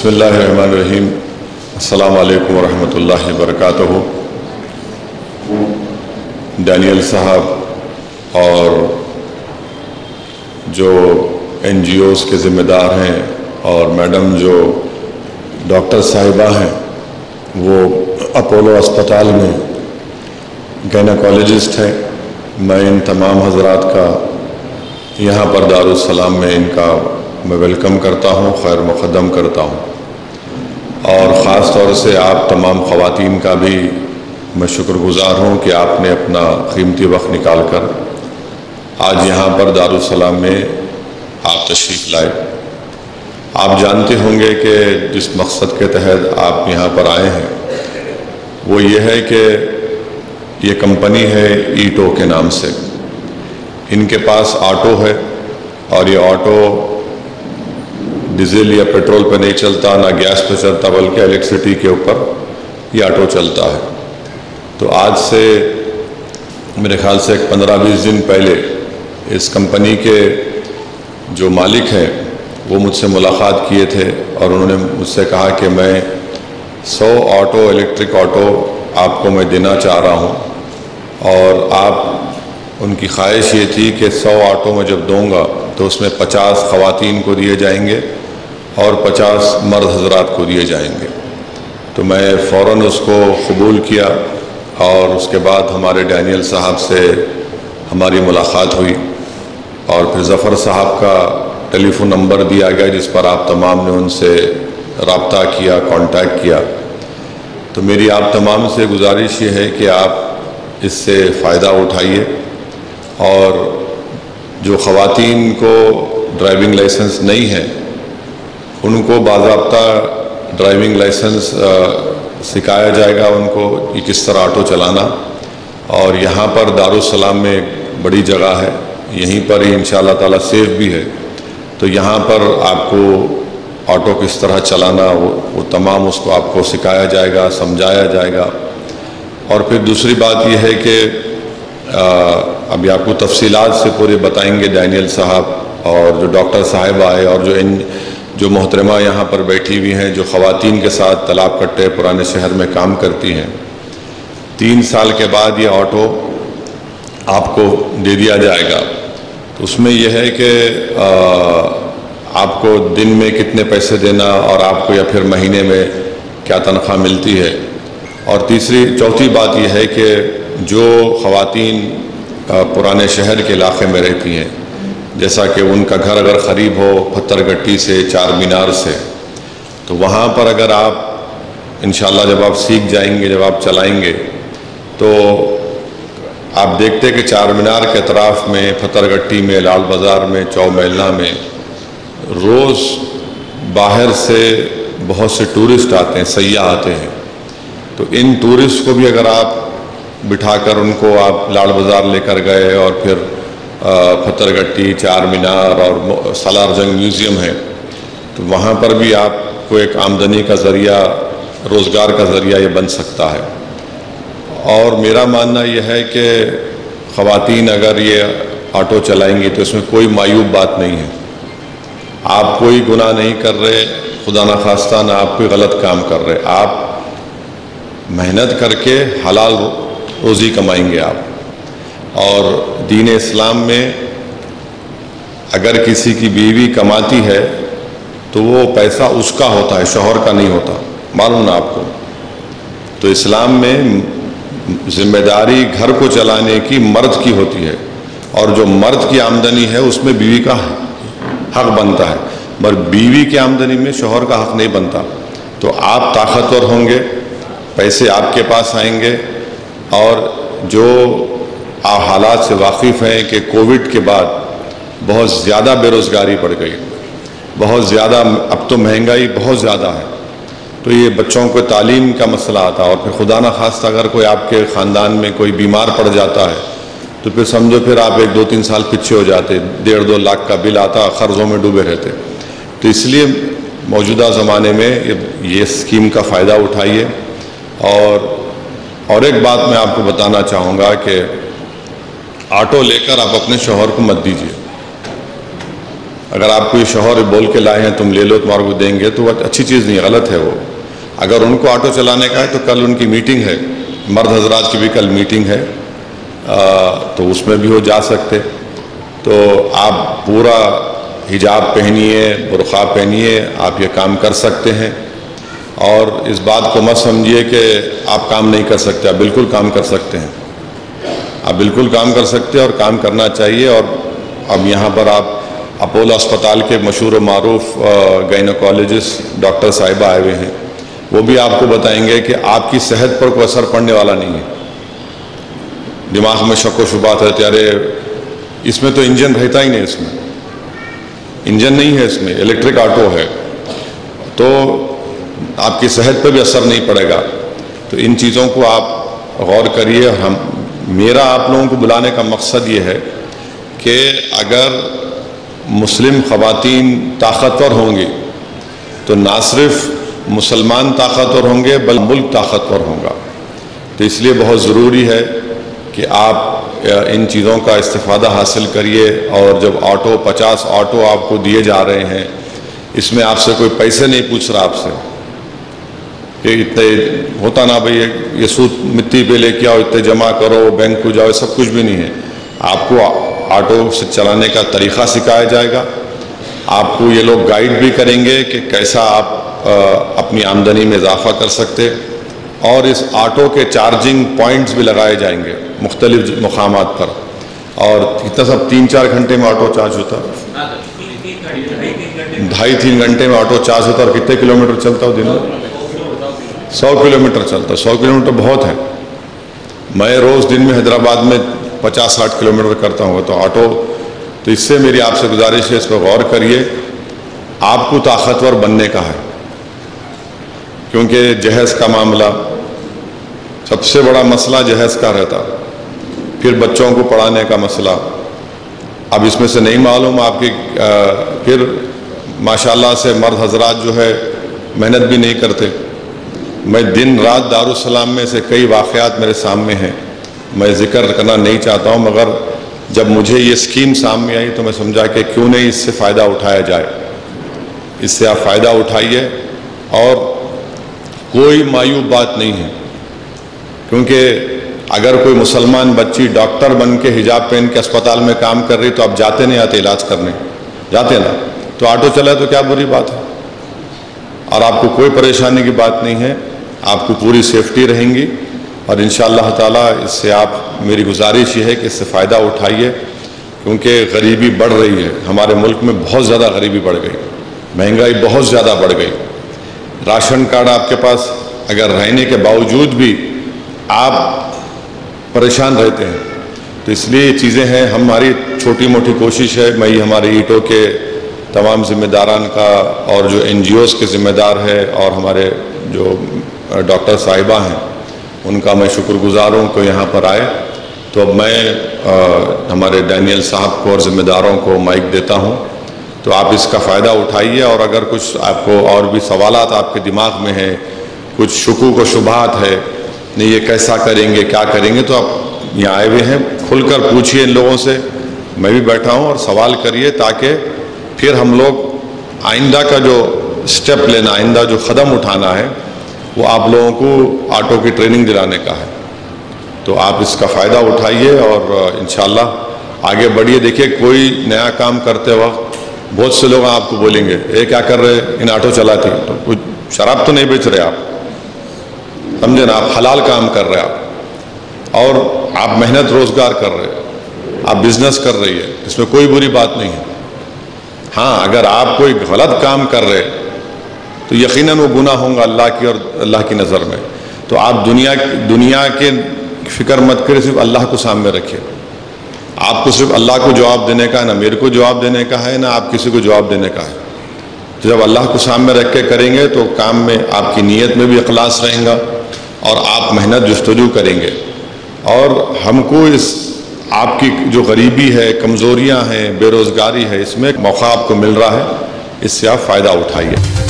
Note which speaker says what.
Speaker 1: بسم اللہ الرحمن الرحیم۔ السلام علیکم ورحمۃ اللہ وبرکاتہ۔ ڈینیل صاحب اور جو این جی اوز کے ذمہ دار ہیں اور میڈم جو ڈاکٹر صاحبہ ہیں وہ اپولو اسپتال میں گائنیکالوجسٹ ہیں، میں ان تمام حضرات کا یہاں پر دارالسلام میں ان کا میں ویلکم کرتا ہوں، خیر مقدم کرتا ہوں، اور خاص طور سے آپ تمام خواتین کا بھی میں شکر گزار ہوں کہ آپ نے اپنا قیمتی وقت نکال کر آج یہاں پر دارالسلام میں آپ تشریف لائے۔ آپ جانتے ہوں گے کہ جس مقصد کے تحت آپ یہاں پر آئے ہیں وہ یہ ہے کہ یہ کمپنی ہے ایٹو کے نام سے، ان کے پاس آٹو ہے اور یہ آٹو ڈیزل یا پیٹرول پہ نہیں چلتا، نہ گیس پہ چلتا، بلکہ الیکٹریسٹی کے اوپر یہ آٹو چلتا ہے۔ تو آج سے میرے خیال سے 15-20 دن پہلے اس کمپنی کے جو مالک ہیں وہ مجھ سے ملاقات کیے تھے اور انہوں نے مجھ سے کہا کہ میں 100 آٹو الیکٹرک آٹو آپ کو میں دینا چاہ رہا ہوں، اور آپ ان کی خواہش یہ تھی کہ 100 آٹو میں جب دوں گا تو اس میں 50 خواتین کو دیے جائیں گے اور 50 مرد حضرات کو دیے جائیں گے۔ تو میں فوراً اس کو قبول کیا اور اس کے بعد ہمارے ڈینیل صاحب سے ہماری ملاقات ہوئی، اور پھر ظفر صاحب کا ٹیلی فون نمبر دیا گیا جس پر آپ تمام نے ان سے رابطہ کیا، کانٹیکٹ کیا۔ تو میری آپ تمام سے گزارش یہ ہے کہ آپ اس سے فائدہ اٹھائیے، اور جو خواتین کو ڈرائیونگ لائسنس نہیں ہے ان کو باضابطہ ڈرائیونگ لائسنس سکھایا جائے گا ان کو کہ کس طرح آٹو چلانا، اور یہاں پر دارالسلام میں ایک بڑی جگہ ہے، یہیں پر ہی انشاءاللہ تعالیٰ سیف بھی ہے، تو یہاں پر آپ کو آٹو کس طرح چلانا وہ تمام اس کو آپ کو سکھایا جائے گا، سمجھایا جائے گا۔ اور پھر دوسری بات یہ ہے کہ ابھی آپ کو تفصیلات سے پورے بتائیں گے ڈینیل صاحب اور جو ڈاکٹر صاحب آئے اور جو محترمہ یہاں پر بیٹھی ہوئی ہیں جو خواتین کے ساتھ تالاب کٹے پرانے شہر میں کام کرتی ہیں۔ 3 سال کے بعد یہ آٹو آپ کو دے دیا جائے گا، تو اس میں یہ ہے کہ آپ کو دن میں کتنے پیسے دینا اور آپ کو یا پھر مہینے میں کیا تنخواہ ملتی ہے۔ اور چوتھی بات یہ ہے کہ جو خواتین پرانے شہر کے علاقے میں رہتی ہیں، جیسا کہ ان کا گھر اگر قریب ہو پتھر گٹی سے، چار مینار سے، تو وہاں پر اگر آپ انشاءاللہ جب آپ سیکھ جائیں گے، جب آپ چلائیں گے، تو آپ دیکھتے کہ چار مینار کے اطراف میں، پتھر گٹی میں، لال بازار میں، چو میلہ میں روز باہر سے بہت سے ٹورسٹ آتے ہیں، سیاح آتے ہیں۔ تو ان ٹورسٹ کو بھی اگر آپ بٹھا کر ان کو آپ لال بازار لے کر گئے اور پھر پتھر گٹی، چار مینار اور سالار جنگ میوزیم ہے، تو وہاں پر بھی آپ کو ایک آمدنی کا ذریعہ، روزگار کا ذریعہ یہ بن سکتا ہے۔ اور میرا ماننا یہ ہے کہ خواتین اگر یہ آٹو چلائیں گی تو اس میں کوئی معیوب بات نہیں ہے، آپ کوئی گناہ نہیں کر رہے، خدا نخواستہ نہ آپ کوئی غلط کام کر رہے، آپ محنت کر کے حلال روزی کمائیں گے آپ۔ اور دین اسلام میں اگر کسی کی بیوی کماتی ہے تو وہ پیسہ اس کا ہوتا ہے، شوہر کا نہیں ہوتا، معلوم نا آپ کو۔ تو اسلام میں ذمہ داری گھر کو چلانے کی مرد کی ہوتی ہے، اور جو مرد کی آمدنی ہے اس میں بیوی کا حق بنتا ہے، مگر بیوی کی آمدنی میں شوہر کا حق نہیں بنتا۔ تو آپ طاقتور ہوں گے، پیسے آپ کے پاس آئیں گے، اور جو آپ حالات سے واقف ہیں کہ کووڈ کے بعد بہت زیادہ بے روزگاری بڑھ گئی، بہت زیادہ، اب تو مہنگائی بہت زیادہ ہے، تو یہ بچوں کو تعلیم کا مسئلہ آتا، اور پھر خدا نخواستہ اگر کوئی آپ کے خاندان میں کوئی بیمار پڑ جاتا ہے تو پھر سمجھو پھر آپ 1-2-3 سال پیچھے ہو جاتے، 1.5-2 لاکھ کا بل آتا، قرضوں میں ڈوبے رہتے۔ تو اس لیے موجودہ زمانے میں یہ اسکیم کا فائدہ اٹھائیے۔ اور ایک بات میں آپ کو بتانا چاہوں گا کہ آٹو لے کر آپ اپنے شوہر کو مت دیجیے، اگر آپ کو یہ شوہر بول کے لائے ہیں تم لے لو تمہارے کو دیں گے، تو وہ اچھی چیز نہیں، غلط ہے وہ۔ اگر ان کو آٹو چلانے کا ہے تو کل ان کی میٹنگ ہے، مرد حضرات کی بھی کل میٹنگ ہے، تو اس میں بھی وہ جا سکتے۔ تو آپ پورا حجاب پہنیے، برقع پہنیے، آپ یہ کام کر سکتے ہیں۔ اور اس بات کو مت سمجھیے کہ آپ کام نہیں کر سکتے، آپ بالکل کام کر سکتے ہیں، آپ بالکل کام کر سکتے ہیں اور کام کرنا چاہیے۔ اور اب یہاں پر آپ اپولو اسپتال کے مشہور و معروف گائنوکالوجسٹ ڈاکٹر صاحبہ آئے ہوئے ہیں، وہ بھی آپ کو بتائیں گے کہ آپ کی صحت پر کوئی اثر پڑنے والا نہیں ہے۔ دماغ میں شک و شبہات رہتے، ارے اس میں تو انجن رہتا ہی نہیں، اس میں انجن نہیں ہے، اس میں الیکٹرک آٹو ہے، تو آپ کی صحت پہ بھی اثر نہیں پڑے گا۔ تو ان چیزوں کو آپ غور کریے۔ میرا آپ لوگوں کو بلانے کا مقصد یہ ہے کہ اگر مسلم خواتین طاقتور ہوں گی تو نہ صرف مسلمان طاقتور ہوں گے بلکہ ملک طاقتور ہوگا۔ تو اس لیے بہت ضروری ہے کہ آپ ان چیزوں کا استفادہ حاصل کریے۔ اور جب 50 آٹو آپ کو دیے جا رہے ہیں، اس میں آپ سے کوئی پیسے نہیں پوچھ رہا آپ سے کہ اتنے ہوتا نا بھئی یہ سود مٹی پہ لے کے آؤ، اتنے جمع کرو، بینک کو جاؤ، سب کچھ بھی نہیں ہے۔ آپ کو آٹو سے چلانے کا طریقہ سکھایا جائے گا، آپ کو یہ لوگ گائیڈ بھی کریں گے کہ کیسا آپ اپنی آمدنی میں اضافہ کر سکتے۔ اور اس آٹو کے چارجنگ پوائنٹس بھی لگائے جائیں گے مختلف مقامات پر۔ اور کتنا سب 3-4 گھنٹے میں آٹو چارج ہوتا ہے؟ 2.5-3 گھنٹے میں آٹو چارج ہوتا ہے۔ اور کتنے کلومیٹر چلتا ہو دن میں؟ 100 کلومیٹر چلتا ہے۔ 100 کلومیٹر بہت ہے۔ میں روز دن میں حیدرآباد میں 50-60 کلومیٹر کرتا ہوں، تو آٹو، تو اس سے میری آپ سے گزارش ہے اس پر غور کریے۔ آپ کو طاقتور بننے کا ہے، کیونکہ جہیز کا معاملہ سب سے بڑا مسئلہ جہیز کا رہتا، پھر بچوں کو پڑھانے کا مسئلہ۔ اب اس میں سے نہیں معلوم آپ کی، پھر ماشاءاللہ سے مرد حضرات جو ہے محنت بھی نہیں کرتے۔ میں دن رات دارالسلام میں سے کئی واقعات میرے سامنے ہیں، میں ذکر کرنا نہیں چاہتا ہوں، مگر جب مجھے یہ اسکیم سامنے آئی تو میں سمجھا کہ کیوں نہیں اس سے فائدہ اٹھایا جائے۔ اس سے آپ فائدہ اٹھائیے، اور کوئی معیوب بات نہیں ہے، کیونکہ اگر کوئی مسلمان بچی ڈاکٹر بن کے حجاب پہن کے اسپتال میں کام کر رہی تو آپ جاتے نہیں آتے علاج کرنے، جاتے نا، تو آٹو چلائے تو کیا بری بات ہے۔ اور آپ کو کوئی پریشانی کی بات نہیں ہے، آپ کو پوری سیفٹی رہیں گی۔ اور انشاءاللہ تعالیٰ اس سے آپ، میری گزارش یہ ہے کہ اس سے فائدہ اٹھائیے، کیونکہ غریبی بڑھ رہی ہے ہمارے ملک میں، بہت زیادہ غریبی بڑھ گئی، مہنگائی بہت زیادہ بڑھ گئی۔ راشن کارڈ آپ کے پاس اگر رہنے کے باوجود بھی آپ پریشان رہتے ہیں، تو اس لیے یہ چیزیں ہیں۔ ہماری چھوٹی موٹی کوشش ہے، میں ہمارے ایٹو کے تمام ذمہ داران کا، اور جو NGOs کے ذمہ دار ہے، اور ہمارے جو ڈاکٹر صاحبہ ہیں ان کا میں شکر گزار ہوں کہ یہاں پر آئے۔ تو اب میں ہمارے ڈینیل صاحب کو اور ذمہ داروں کو مائک دیتا ہوں، تو آپ اس کا فائدہ اٹھائیے۔ اور اگر کچھ آپ کو اور بھی سوالات آپ کے دماغ میں ہیں، کچھ شکوک و شبہات ہے، نہیں یہ کیسا کریں گے، کیا کریں گے، تو آپ یہاں آئے ہوئے ہیں، کھل کر پوچھئے ان لوگوں سے، میں بھی بیٹھا ہوں، اور سوال کریے، تاکہ پھر ہم لوگ آئندہ کا جو سٹیپ لینا، آئندہ جو قدم اٹھانا ہے، وہ آپ لوگوں کو آٹو کی ٹریننگ دلانے کا ہے۔ تو آپ اس کا فائدہ اٹھائیے اور انشاءاللہ آگے بڑھیے۔ دیکھیے کوئی نیا کام کرتے وقت بہت سے لوگ آپ کو بولیں گے اے کیا کر رہے، ان آٹو چلاتی، تو کچھ شراب تو نہیں بیچ رہے آپ، سمجھے نا، آپ حلال کام کر رہے آپ، اور آپ محنت روزگار کر رہے، آپ بزنس کر رہی ہے، اس میں کوئی بری بات نہیں ہے۔ ہاں اگر آپ کوئی غلط کام کر رہے تو یقیناً وہ گناہ ہوں گا اللہ کی اور اللہ کی نظر میں۔ تو آپ دنیا کے فکر مت کریں، صرف اللہ کو سامنے رکھیں۔ آپ کو صرف اللہ کو جواب دینے کا ہے، نہ میرے کو جواب دینے کا ہے، نہ آپ کسی کو جواب دینے کا ہے۔ تو جب اللہ کو سامنے رکھ کے کریں گے تو کام میں آپ کی نیت میں بھی اخلاص رہیں گا، اور آپ محنت جستجو کریں گے۔ اور ہم کو اس آپ کی جو غریبی ہے، کمزوریاں ہیں، بے روزگاری ہے، اس میں موقع آپ کو مل رہا ہے، اس سے آپ فائدہ اٹھائیے۔